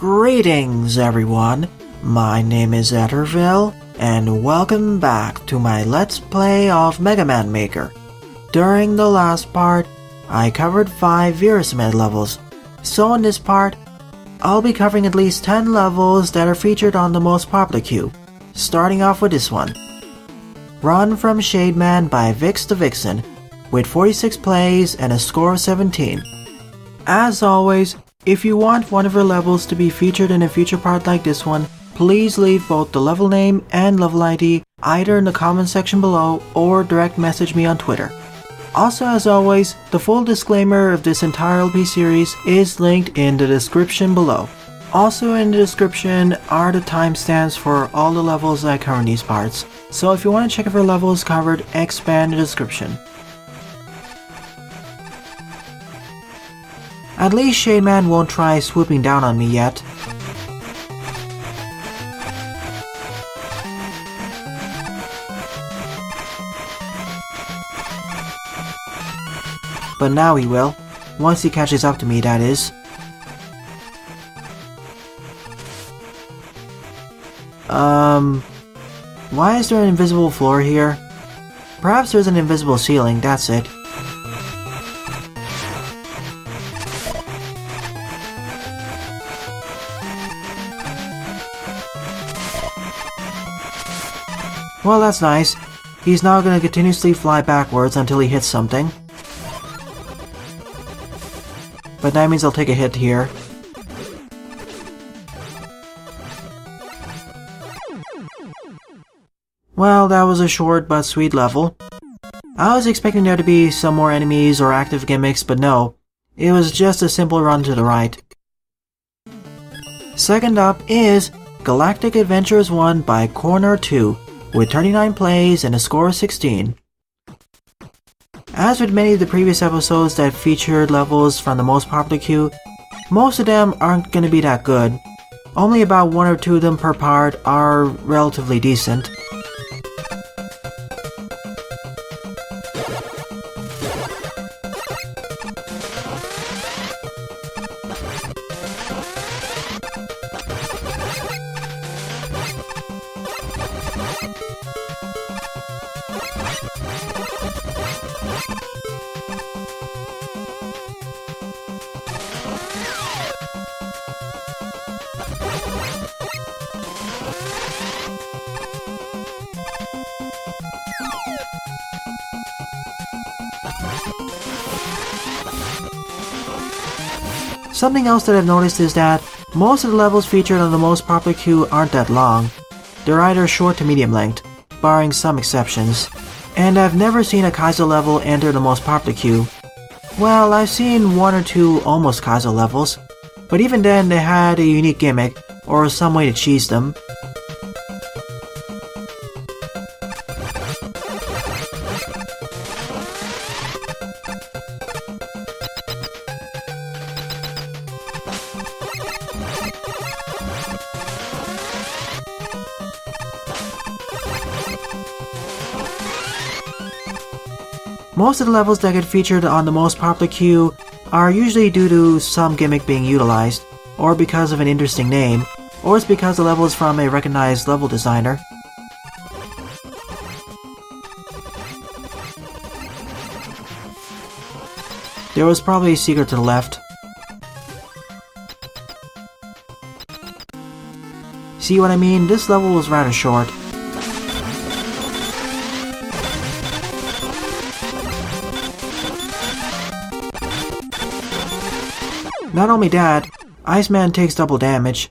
Greetings everyone, my name is Etterville, and welcome back to my Let's Play of Mega Man Maker. During the last part, I covered 5 Virusmed levels, so in this part, I'll be covering at least 10 levels that are featured on the most popular queue, starting off with this one. Run from Shademan by VixTheVixen, with 46 plays and a score of 17. As always, if you want one of your levels to be featured in a future part like this one, please leave both the level name and level ID either in the comment section below or direct message me on Twitter. Also, as always, the full disclaimer of this entire LP series is linked in the description below. Also in the description are the timestamps for all the levels I cover in these parts, so if you want to check if your level is covered, expand the description. At least Shademan won't try swooping down on me yet. But now he will, once he catches up to me, that is. Why is there an invisible floor here? Perhaps there's an invisible ceiling, that's it. Well, that's nice. He's now gonna continuously fly backwards until he hits something. But that means I'll take a hit here. Well, that was a short but sweet level. I was expecting there to be some more enemies or active gimmicks, but no. It was just a simple run to the right. Second up is Galactic Adventures 1 by Kornor 2, with 39 plays and a score of 16. As with many of the previous episodes that featured levels from the most popular queue, most of them aren't gonna be that good. Only about 1 or 2 of them per part are relatively decent. Something else that I've noticed is that most of the levels featured on the most popular queue aren't that long. They're either short to medium length, barring some exceptions. And I've never seen a Kaizo level enter the most popular queue. Well, I've seen 1 or 2 almost Kaizo levels, but even then they had a unique gimmick, or some way to cheese them. Most of the levels that get featured on the most popular queue are usually due to some gimmick being utilized, or because of an interesting name, or it's because the level is from a recognized level designer. There was probably a secret to the left. See what I mean? This level was rather short. Not only that, Iceman takes double damage.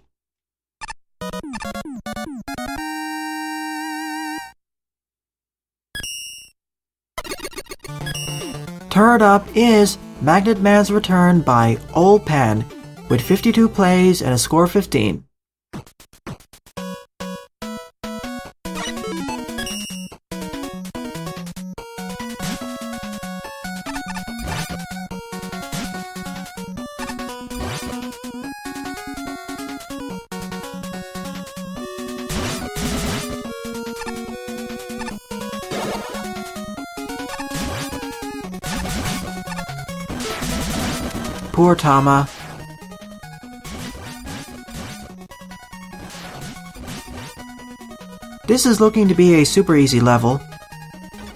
Third up is Magnet Man's Return by Old Pan, with 52 plays and a score of 15. Poor Tama. This is looking to be a super easy level,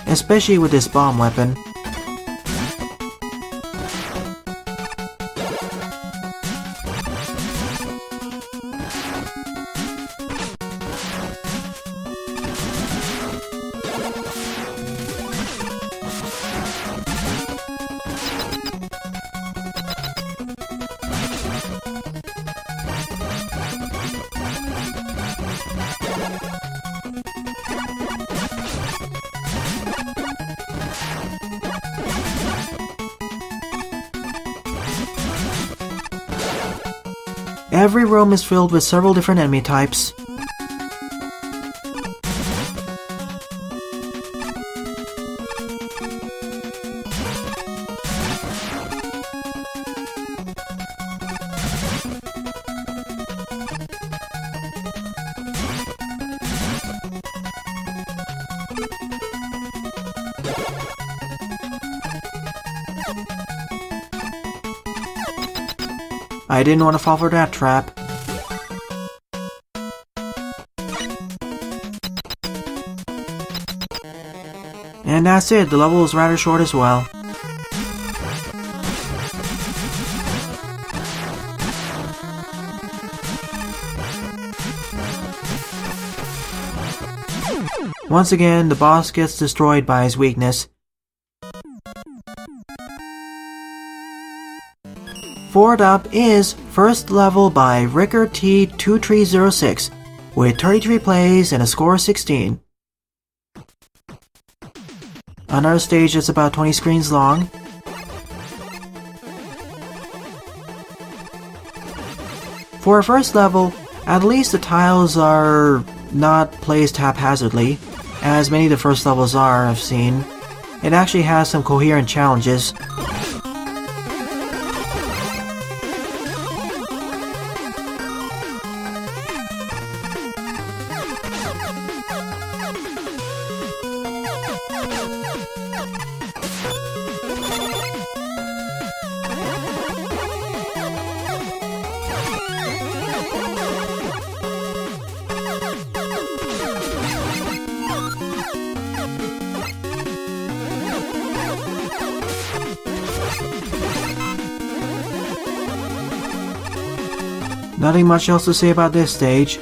especially with this bomb weapon. Every room is filled with several different enemy types. I didn't want to fall for that trap. And that's it, the level is rather short as well. Once again, the boss gets destroyed by his weakness. Fourth up is First Level by Ricker T2306 with 33 plays and a score of 16. Another stage that's about 20 screens long. For a first level, at least the tiles are not placed haphazardly, as many of the first levels are, I've seen. It actually has some coherent challenges. Nothing much else to say about this stage.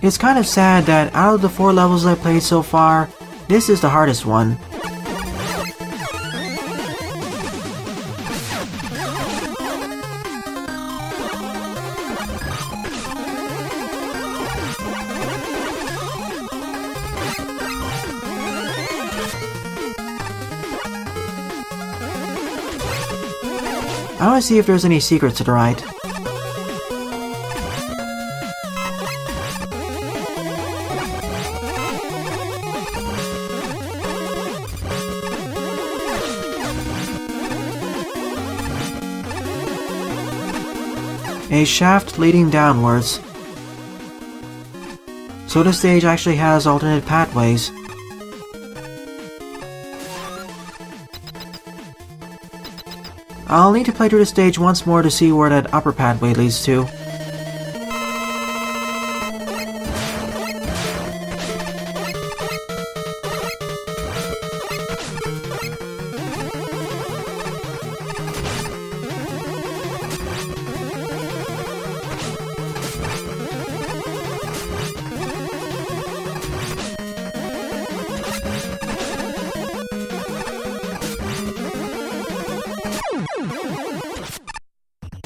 It's kind of sad that out of the 4 levels I played so far, this is the hardest one. I want to see if there's any secrets to the right. A shaft leading downwards. So this stage actually has alternate pathways. I'll need to play through the stage once more to see where that upper pathway leads to.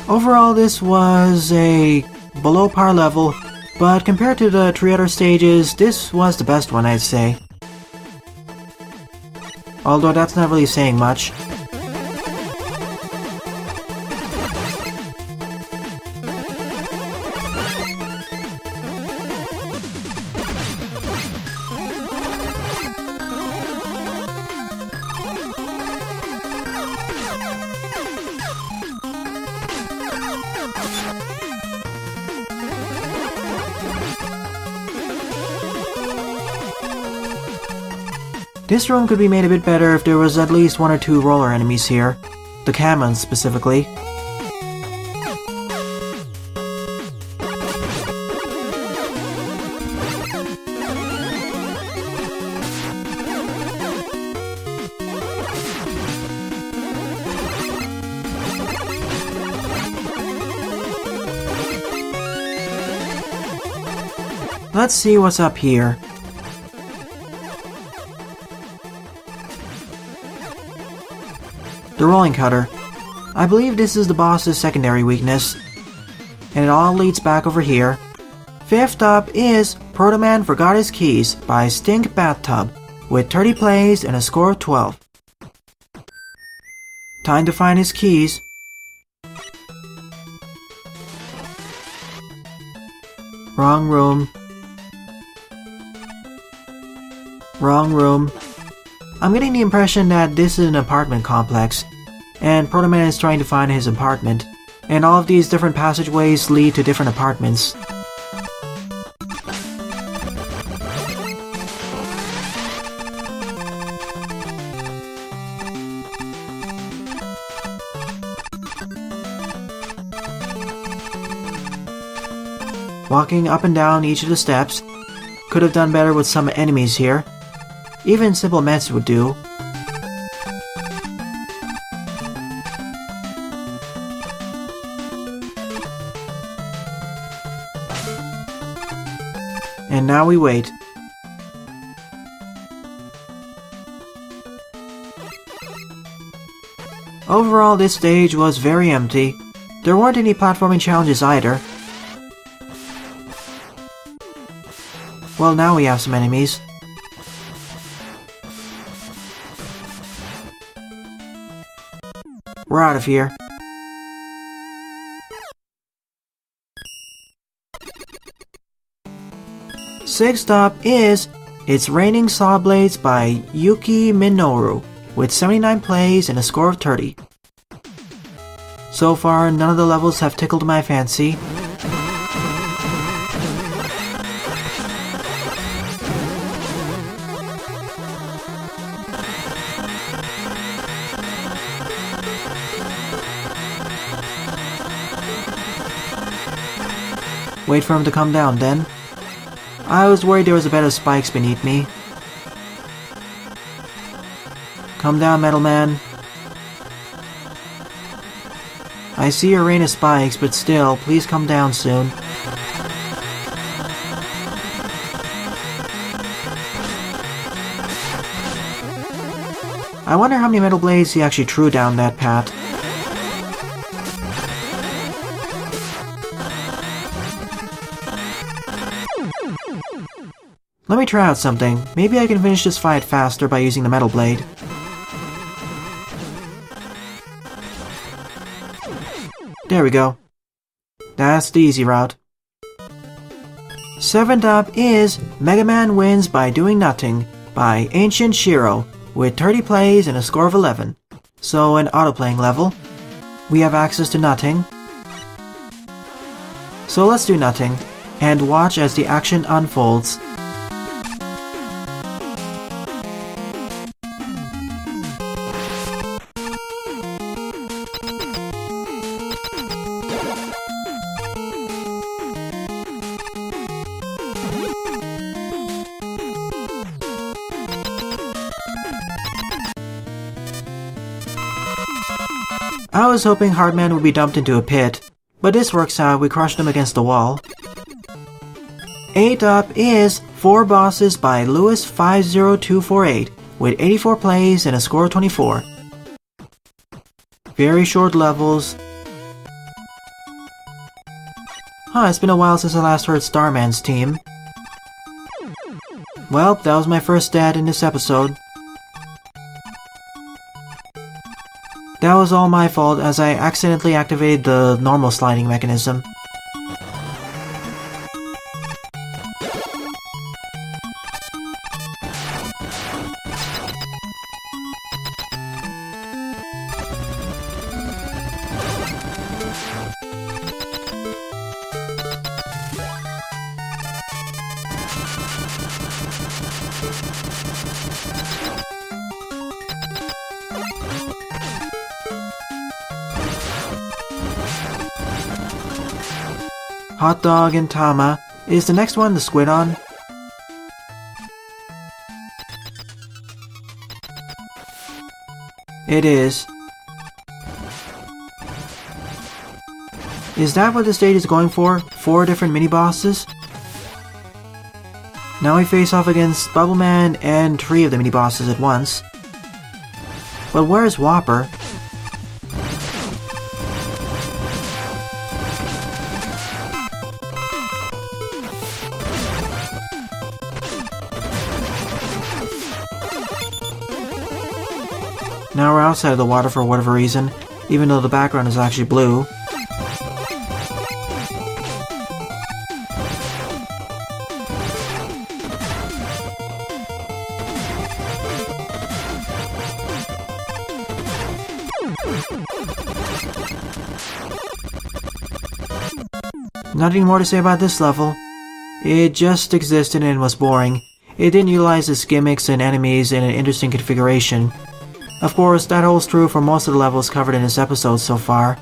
Overall, this was a below par level, but compared to the 3 other stages, this was the best one, I'd say. Although that's not really saying much. This room could be made a bit better if there was at least 1 or 2 roller enemies here. The Kamans specifically. Let's see what's up here. The rolling cutter. I believe this is the boss's secondary weakness. And it all leads back over here. Fifth up is Protoman Forgot His Keys by StinkBathtub with 30 plays and a score of 12. Time to find his keys. Wrong room. Wrong room. I'm getting the impression that this is an apartment complex, and Protoman is trying to find his apartment, and all of these different passageways lead to different apartments. Walking up and down each of the steps. Could have done better with some enemies here. Even simple meds would do. And now we wait. Overall, this stage was very empty. There weren't any platforming challenges either. Well, now we have some enemies. We're out of here. Sixth up is It's Raining Sawblades by Yukiminoru with 79 plays and a score of 30. So far, none of the levels have tickled my fancy. Wait for him to come down, then. I was worried there was a bed of spikes beneath me. Come down, Metal Man. I see your rain of spikes, but still, please come down soon. I wonder how many metal blades he actually threw down that path. Let me try out something. Maybe I can finish this fight faster by using the metal blade. There we go. That's the easy route. Seventh up is Mega Man Wins by Doing Nothing by AncientShiro with 30 plays and a score of 11. So an auto-playing level. We have access to nothing. So let's do nothing and watch as the action unfolds. I was hoping Hardman would be dumped into a pit, but this works out, we crushed him against the wall. 8th up is 4 Bosses by Lewis50248 with 84 plays and a score of 24. Very short levels. It's been a while since I last heard Starman's team. Well, that was my first death in this episode. That was all my fault as I accidentally activated the normal sliding mechanism. Hot Dog and Tama. Is the next one the squid on? It is. Is that what the stage is going for? 4 different mini-bosses? Now we face off against Bubble Man and 3 of the mini-bosses at once. But where's Whopper? Now we're outside of the water for whatever reason, even though the background is actually blue. Nothing more to say about this level. It just existed and was boring. It didn't utilize its gimmicks and enemies in an interesting configuration. Of course, that holds true for most of the levels covered in this episode so far.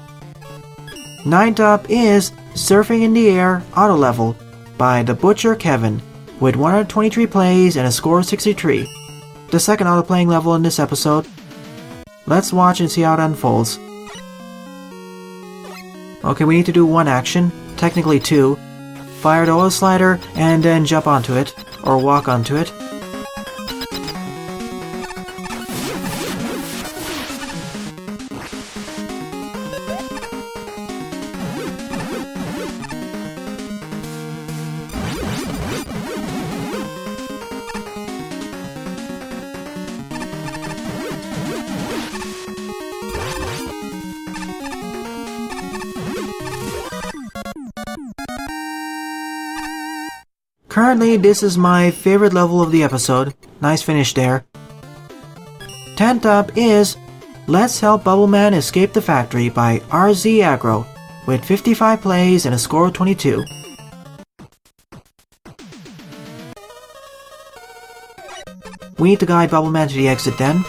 9th up is Surfing in the Air Auto Level by The Butcher Kevin, with 123 plays and a score of 63. The second auto-playing level in this episode. Let's watch and see how it unfolds. Okay, we need to do one action, technically 2. Fire the oil slider and then jump onto it, or walk onto it. Currently, this is my favorite level of the episode. Nice finish there. 10th up is Let's Help Bubble Man Escape the Factory by Rz-Agro, with 55 plays and a score of 22. We need to guide Bubble Man to the exit then.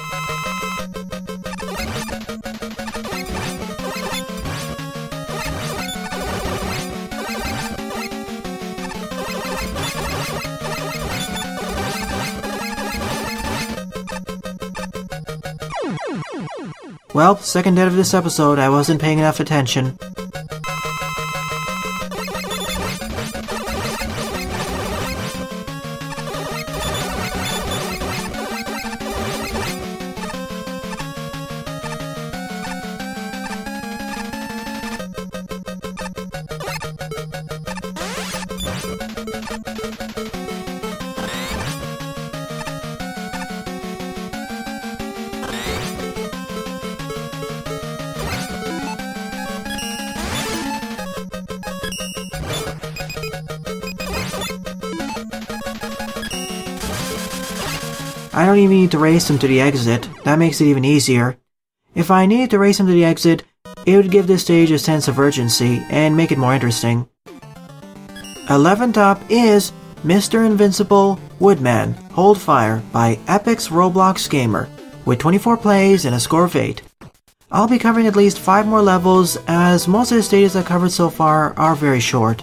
Well, second death of this episode, I wasn't paying enough attention. I don't even need to race him to the exit, that makes it even easier. If I needed to race him to the exit, it would give this stage a sense of urgency and make it more interesting. 11th up is Mr. Invincible Woodman Hold Fire by EpicRobloxGamer, with 24 plays and a score of 8. I'll be covering at least 5 more levels, as most of the stages I've covered so far are very short.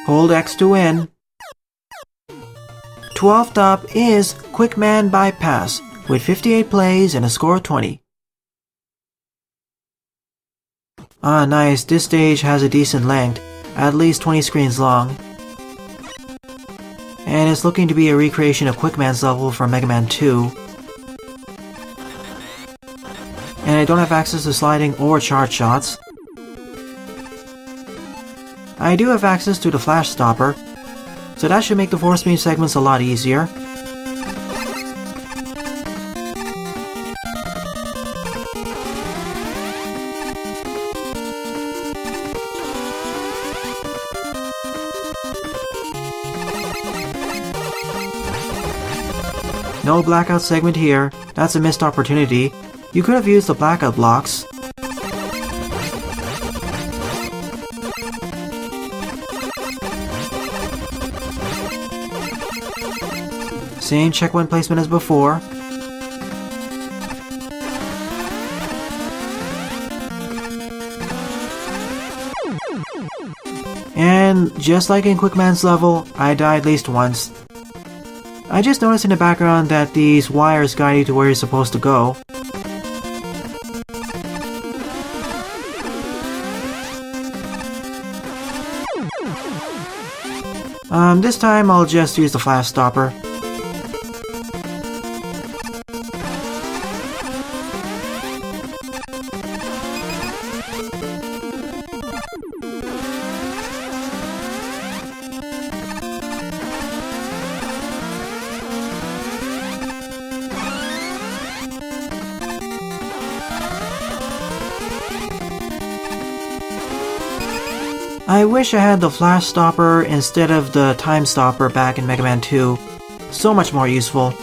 Hold X to win. 12th up is Quick Man Bypass, with 58 plays and a score of 20. Ah, nice, this stage has a decent length, at least 20 screens long. And it's looking to be a recreation of Quick Man's level from Mega Man 2. And I don't have access to sliding or charge shots. I do have access to the flash stopper, so that should make the force beam segments a lot easier. No blackout segment here. That's a missed opportunity. You could have used the blackout blocks. Same checkpoint placement as before. And just like in Quickman's level, I died at least once. I just noticed in the background that these wires guide you to where you're supposed to go. This time I'll just use the flash stopper. I wish I had the flash stopper instead of the time stopper back in Mega Man 2. So much more useful.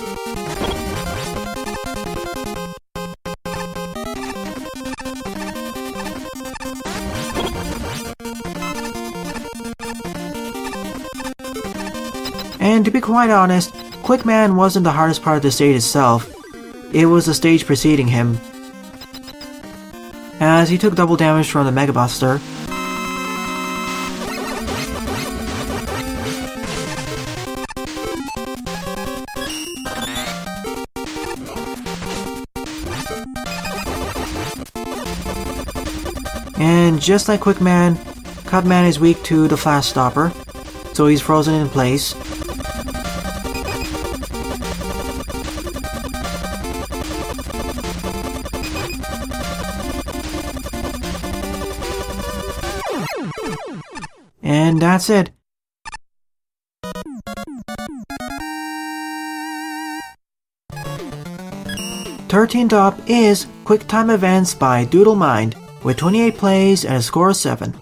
And to be quite honest, Quickman wasn't the hardest part of the stage itself. It was the stage preceding him, as he took double damage from the Mega Buster. And just like Quickman, Cutman is weak to the flash stopper, so he's frozen in place. And that's it. "13th up is Quick Time Events by DoodleMind, with 28 plays and a score of 7.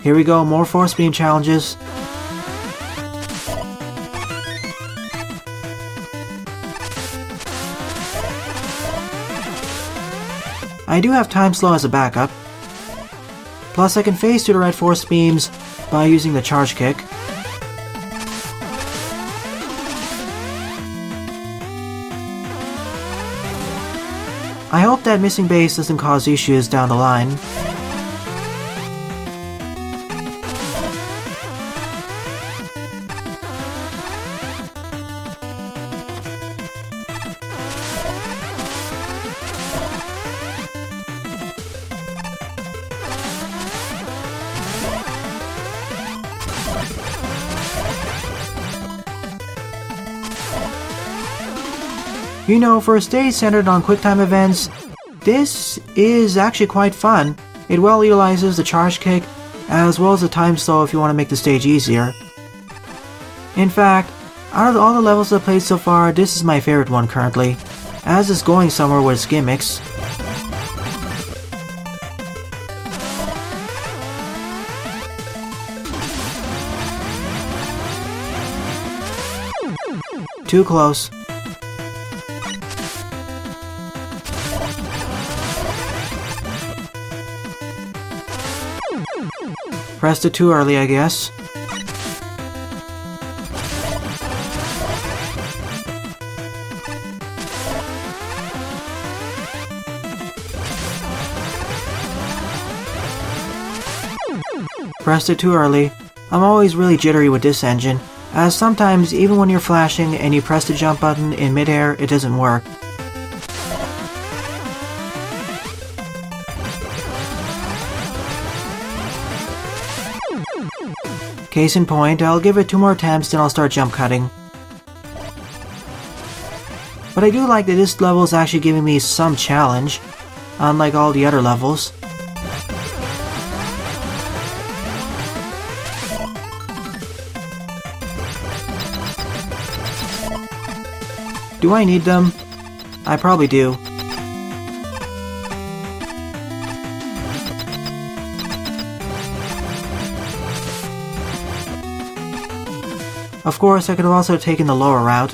Here we go, more force beam challenges. I do have time slow as a backup. Plus I can phase through the red force beams by using the charge kick. I hope that missing base doesn't cause issues down the line. You know, for a stage centered on QuickTime events, this is actually quite fun. It well utilizes the charge kick, as well as the time slow if you want to make the stage easier. In fact, out of all the levels I've played so far, this is my favorite one currently, as it's going somewhere with its gimmicks. Too close. Pressed it too early, I guess. Pressed it too early. I'm always really jittery with this engine, as sometimes even when you're flashing and you press the jump button in midair, it doesn't work. Case in point, I'll give it 2 more attempts, then I'll start jump cutting. But I do like that this level is actually giving me some challenge, unlike all the other levels. Do I need them? I probably do. Of course, I could have also taken the lower route.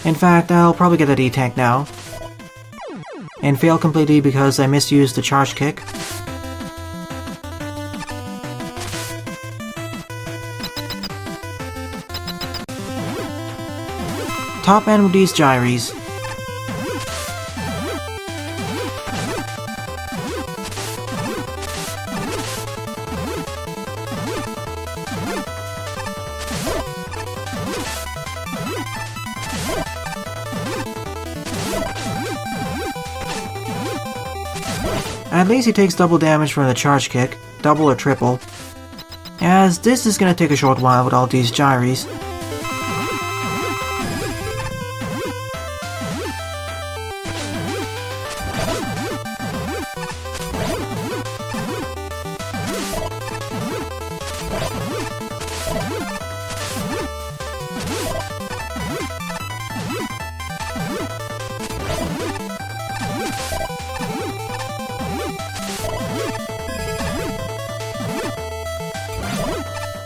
In fact, I'll probably get a D-Tank now. And fail completely because I misused the charge kick. Top end with these gyries. At least he takes double damage from the charge kick, double or triple, as this is gonna take a short while with all these gyries.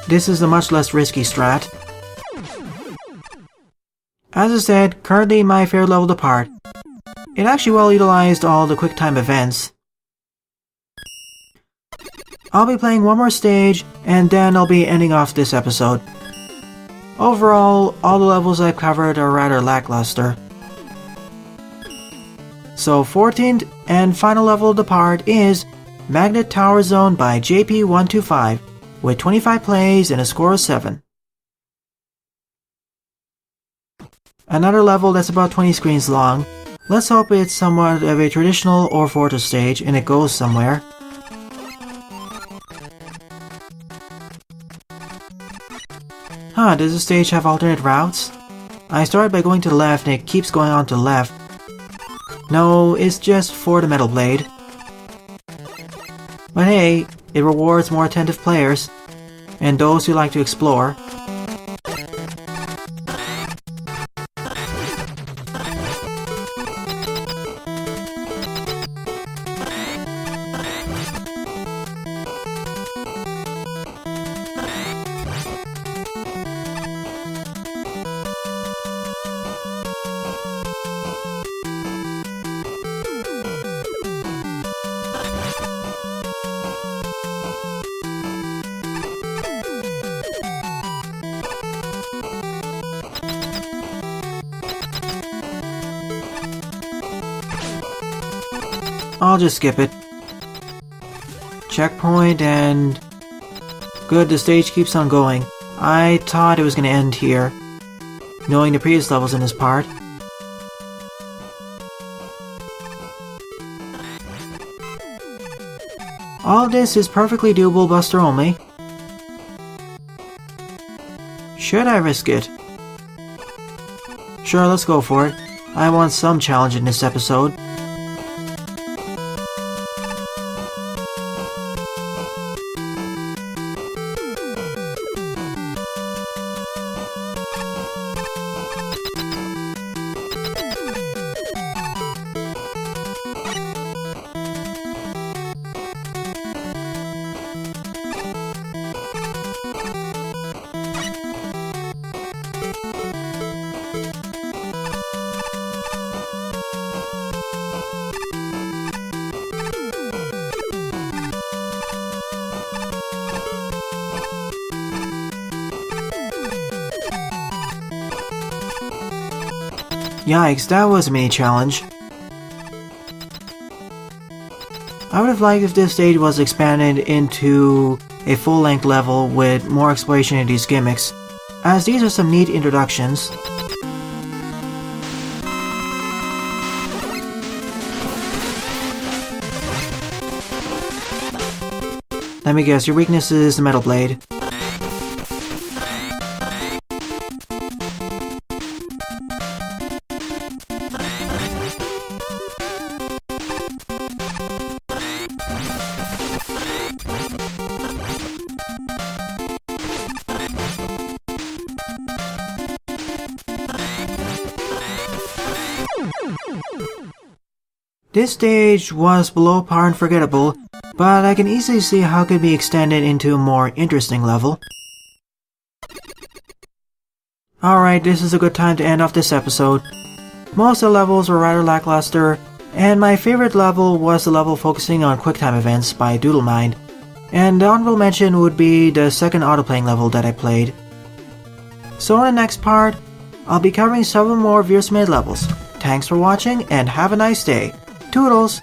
This is a much less risky strat. As I said, currently my favorite level to part. It actually well utilized all the quick time events. I'll be playing one more stage, and then I'll be ending off this episode. Overall, all the levels I've covered are rather lackluster. So 14th and final level to part is Magnet Tower Zone by JP125. With 25 plays and a score of 7. Another level that's about 20 screens long. Let's hope it's somewhat of a traditional or fortress stage and it goes somewhere. Huh, does the stage have alternate routes? I started by going to the left and it keeps going on to the left. No, it's just for the metal blade. But hey, it rewards more attentive players, and those who like to explore. I'll just skip it. Checkpoint and... Good, the stage keeps on going. I thought it was gonna end here, knowing the previous levels in this part. All this is perfectly doable Buster only. Should I risk it? Sure, let's go for it. I want some challenge in this episode. Yikes, that was a mini challenge. I would have liked if this stage was expanded into a full-length level with more exploration of these gimmicks, as these are some neat introductions. Let me guess, your weakness is the metal blade. This stage was below par and forgettable, but I can easily see how it could be extended into a more interesting level. Alright, this is a good time to end off this episode. Most of the levels were rather lackluster, and my favorite level was the level focusing on QuickTime events by DoodleMind, and the honorable mention would be the second autoplaying level that I played. So in the next part, I'll be covering several more viewer-submitted levels. Thanks for watching and have a nice day. Toodles!